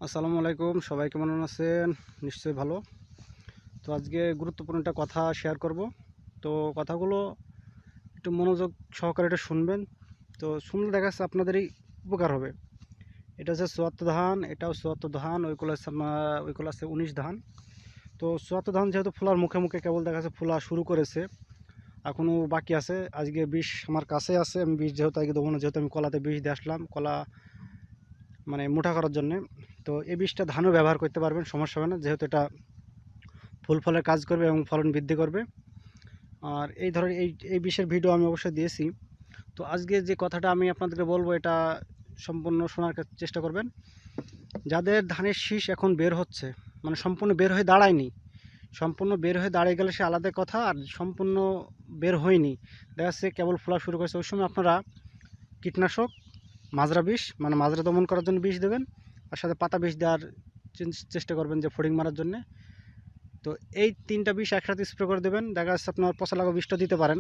আসসালামু আলাইকুম, সবাই কেমন আছেন? নিশ্চয়ই ভালো। তো আজকে গুরুত্বপূর্ণ একটা কথা শেয়ার করব। তো কথাগুলো একটু মনোযোগ সহকারে একটু শুনবেন। তো শুনলে দেখা যাচ্ছে আপনাদেরই উপকার হবে। এটা হচ্ছে চুয়াত্তর ধান, এটাও চুয়াত্তর ধান, ওইগুলো আছে 19 ধান। তো চুয়াত্তর ধান যেহেতু ফোলার মুখে মুখে কেবল দেখা যাচ্ছে ফোলা শুরু করেছে, এখনও বাকি আছে। আজকে বিষ আমার কাছে আছে, আমি বিষ যেহেতু আজকে দেবো না, যেহেতু আমি কলাতে বিষ দিয়ে আসলাম, কলা মানে মোটা করার জন্যে। তো এই বিষটা ধানও ব্যবহার করতে পারবেন, সমস্যা হবে না, যেহেতু এটা ফুল ফলের কাজ করবে এবং ফলন বৃদ্ধি করবে। আর এই ধরনের এই বিষয়ের ভিডিও আমি অবশ্যই দিয়েছি। তো আজকে যে কথাটা আমি আপনাদেরকে বলবো, এটা সম্পূর্ণ শোনার চেষ্টা করবেন। যাদের ধানের শীষ এখন বের হচ্ছে, মানে সম্পূর্ণ বের হয়ে দাঁড়ায়নি, সম্পূর্ণ বের হয়ে দাঁড়িয়ে গেলে সে আলাদা কথা, আর সম্পূর্ণ বের হয়নি, দেখা যাচ্ছে কেবল ফোলা শুরু করেছে, ওই সময় আপনারা কীটনাশক মাজরা বিষ, মানে মাজরা দমন করার জন্য বিষ দেবেন, আর সাথে পাতা বিষ দেওয়ার চেষ্টা করবেন, যে ফড়িং মারার জন্যে। তো এই তিনটা বিষ একসাথে স্প্রে করে দেবেন। দেখা যাচ্ছে আপনার পচা লাগা বিষটা দিতে পারেন,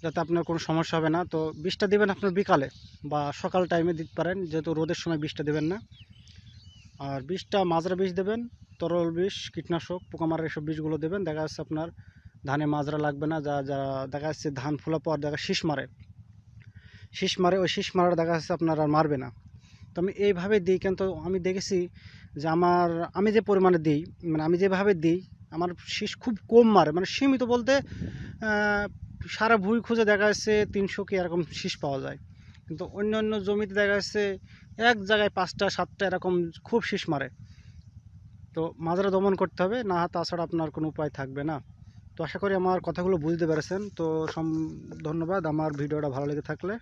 যাতে আপনার কোনো সমস্যা হবে না। তো বিষটা দেবেন আপনার বিকালে বা সকাল টাইমে দিতে পারেন, যেহেতু রোদের সময় বিষটা দেবেন না। আর বিষটা মাজরা বিষ দেবেন, তরল বিষ, কীটনাশক, পোকামারার এসব বিষগুলো দেবেন। দেখা যাচ্ছে আপনার ধানে মাজরা লাগবে না। যা যা দেখা যাচ্ছে ধান ফোলা পর দেখা শীষ মারে, ওই শীষ মারার দেখা যাচ্ছে আপনার আর মারবে না। তো আমি এইভাবে দিই, কিন্তু আমি দেখেছি যে আমি যে পরিমাণে দিই, মানে আমি যেভাবে দিই, আমার শীষ খুব কম মারে, মানে সীমিত বলতে সারা ভুঁই খুঁজে দেখা যাচ্ছে 300 কি এরকম শীষ পাওয়া যায়। কিন্তু অন্য অন্য জমিতে দেখা যাচ্ছে এক জায়গায় 5টা 7টা এরকম খুব শীষ মারে। তো মাজরা দমন করতে হবে, না তাছাড়া আপনার কোনো উপায় থাকবে না। তো আশা করি আমার কথাগুলো বুঝতে পেরেছেন। তো ধন্যবাদ। আমার ভিডিওটা ভালো লেগে থাকলে